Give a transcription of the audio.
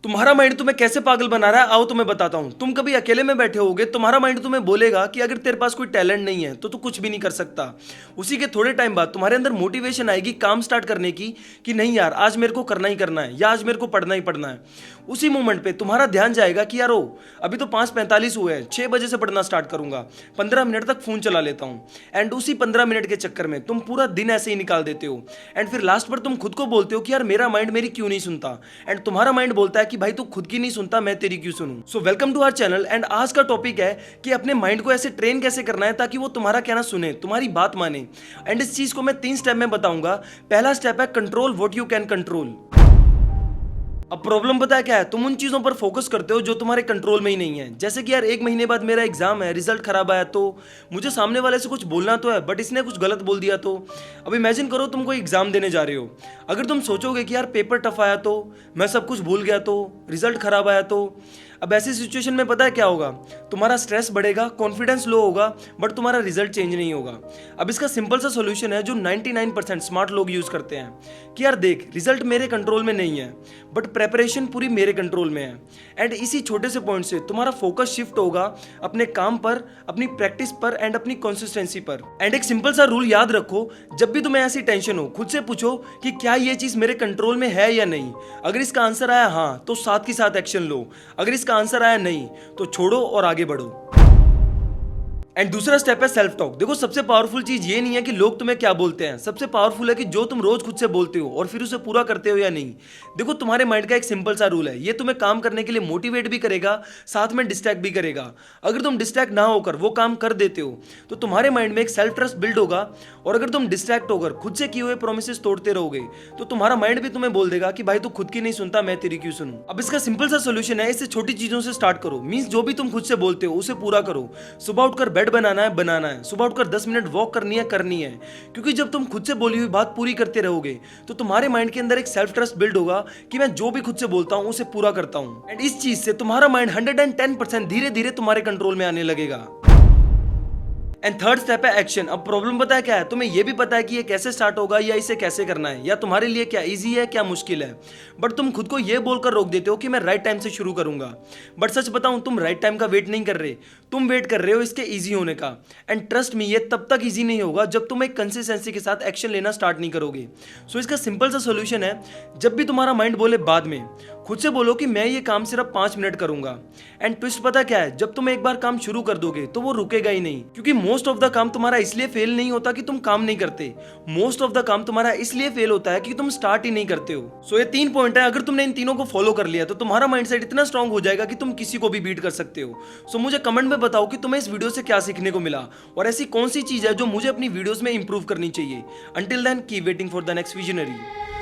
तुम्हारा माइंड तुम्हें कैसे पागल बना रहा है आओ तुम्हें बताता हूं। तुम कभी अकेले में बैठे होगे, तुम्हारा माइंड तुम्हें बोलेगा कि अगर तेरे पास कोई टैलेंट नहीं है तो तू कुछ भी नहीं कर सकता। उसी के थोड़े टाइम बाद तुम्हारे अंदर मोटिवेशन आएगी काम स्टार्ट करने की कि नहीं यार आज मेरे को करना ही करना है या आज मेरे को पढ़ना ही पढ़ना है। उसी मोमेंट पे तुम्हारा ध्यान जाएगा कि यार अभी तो 5:45 हुए हैं, 6 बजे से पढ़ना स्टार्ट करूंगा, 15 मिनट तक फोन चला लेता हूं। एंड उसी 15 मिनट के चक्कर में तुम पूरा दिन ऐसे ही निकाल देते हो। एंड फिर लास्ट पर तुम खुद को बोलते हो कि यार मेरा माइंड मेरी क्यों नहीं सुनता। एंड तुम्हारा माइंड बोलता है कि भाई तू खुद की नहीं सुनता, मैं तेरी क्यों सुनूं। So welcome to our channel. And आज का टॉपिक है कि अपने माइंड को ऐसे ट्रेन कैसे करना है ताकि वो तुम्हारा कहना सुने, तुम्हारी बात माने। एंड इस चीज को मैं 3 स्टेप में बताऊंगा। पहला स्टेप है control what you can control. अब प्रॉब्लम पता है क्या है, तुम उन चीजों पर फोकस करते हो जो तुम्हारे कंट्रोल में ही नहीं है। जैसे कि यार 1 महीने बाद मेरा एग्जाम है, रिजल्ट खराब आया तो मुझे सामने वाले से कुछ बोलना तो है, बट इसने कुछ गलत बोल दिया तो। अब इमेजिन करो तुम कोई एग्जाम देने जा रहे हो। अगर तुम सोचोगे कि यार पेपर टफ आया तो, मैं सब कुछ भूल गया तो, रिजल्ट खराब आया तो, अब ऐसी सिचुएशन में पता है क्या होगा, तुम्हारा स्ट्रेस बढ़ेगा, कॉन्फिडेंस लो होगा, बट तुम्हारा रिजल्ट चेंज नहीं होगा। अब इसका सिंपल सा सोल्यूशन है जो 99% स्मार्ट लोग यूज करते हैं कि यार देख, रिजल्ट मेरे कंट्रोल में नहीं है बट प्रेपरेशन पूरी मेरे कंट्रोल में है। एंड इसी छोटे से पॉइंट से तुम्हारा फोकस शिफ्ट होगा अपने काम पर, अपनी प्रैक्टिस पर एंड अपनी कंसिस्टेंसी पर। एंड एक सिंपल सा रूल याद रखो, जब भी तुम्हें ऐसी टेंशन हो खुद से पूछो कि क्या ये चीज मेरे कंट्रोल में है या नहीं। अगर इसका आंसर आया हाँ तो साथ के साथ एक्शन लो, अगर इसका आंसर आया नहीं तो छोड़ो और आगे बढ़ो। एंड दूसरा स्टेप है सेल्फ टॉक। देखो सबसे पावरफुल चीज ये नहीं है कि लोग तुम्हें क्या बोलते हैं, सबसे पावरफुल है कि जो तुम रोज खुद से बोलते हो और फिर उसे पूरा करते हो या नहीं। देखो तुम्हारे माइंड का एक सिंपल सा रूल है, ये तुम्हें काम करने के लिए मोटिवेट भी करेगा, साथ में डिस्ट्रैक्ट भी करेगा। अगर तुम डिस्ट्रैक्ट ना होकर वो काम कर देते हो तो तुम्हारे माइंड में एक सेल्फ ट्रस्ट बिल्ड होगा। और अगर तुम डिस्ट्रैक्ट होकर खुद से किए हुए प्रोमिसेस तोड़ते रहोगे तो तुम्हारा माइंड भी तुम्हें बोल देगा कि भाई तू खुद की नहीं सुनता, मैं तेरी क्यों सुनूं। अब इसका सिंपल सा सोल्यूशन है, इससे छोटी चीजों से स्टार्ट करो। मींस जो भी तुम खुद से बोलते हो उसे पूरा करो। सुबह उठकर बेड बनाना है, बनाना है। सुबह उठकर 10 मिनट वॉक करनी है, करनी है। क्योंकि जब तुम खुद से बोली हुई बात पूरी करते रहोगे तो तुम्हारे माइंड के अंदर एक सेल्फ ट्रस्ट बिल्ड होगा कि मैं जो भी खुद से बोलता हूं उसे पूरा करता हूं। एंड इस चीज से तुम्हारा माइंड 110% धीरे धीरे तुम्हारे कंट्रोल में आने लगेगा। एंड थर्ड स्टेप है एक्शन। अब प्रॉब्लम पता है क्या है, तुम्हें यह भी पता है कि ये कैसे स्टार्ट होगा या इसे कैसे करना है, या तुम्हारे लिए क्या इजी है क्या मुश्किल है, बट तुम खुद को यह बोलकर रोक देते हो कि मैं राइट टाइम से शुरू करूंगा। बट सच बताऊं, तुम राइट टाइम का वेट नहीं कर रहे, तुम वेट कर रहे हो इसके इजी होने का। एंड ट्रस्ट मी, ये तब तक इजी नहीं होगा जब तुम एक कंसिस्टेंसी के साथ एक्शन लेना स्टार्ट नहीं करोगे। सो इसका सिंपल सा सोल्यूशन है, जब भी तुम्हारा माइंड बोले बाद में, खुद से बोलो कि मैं ये काम सिर्फ 5 मिनट करूंगा। एंड ट्विस्ट पता क्या है, जब तुम एक बार काम शुरू कर दोगे तो वो रुकेगा ही नहीं। क्योंकि मोस्ट ऑफ द काम तुम्हारा इसलिए फेल नहीं होता कि तुम काम नहीं करते, मोस्ट ऑफ द काम तुम्हारा इसलिए फेल होता है कि तुम स्टार्ट ही नहीं करते हो। सो ये 3 पॉइंट है, अगर तुमने इन तीनों को फॉलो कर लिया तो तुम्हारा माइंडसेट इतना स्ट्रांग हो जाएगा कि तुम किसी को भी बीट कर सकते हो। सो मुझे कमेंट में बताओ कि तुम्हें इस वीडियो से क्या सीखने को मिला और ऐसी कौन सी चीज है जो मुझे अपनी वीडियोस में इंप्रूव करनी चाहिए। Until then keep waiting for the next visionary.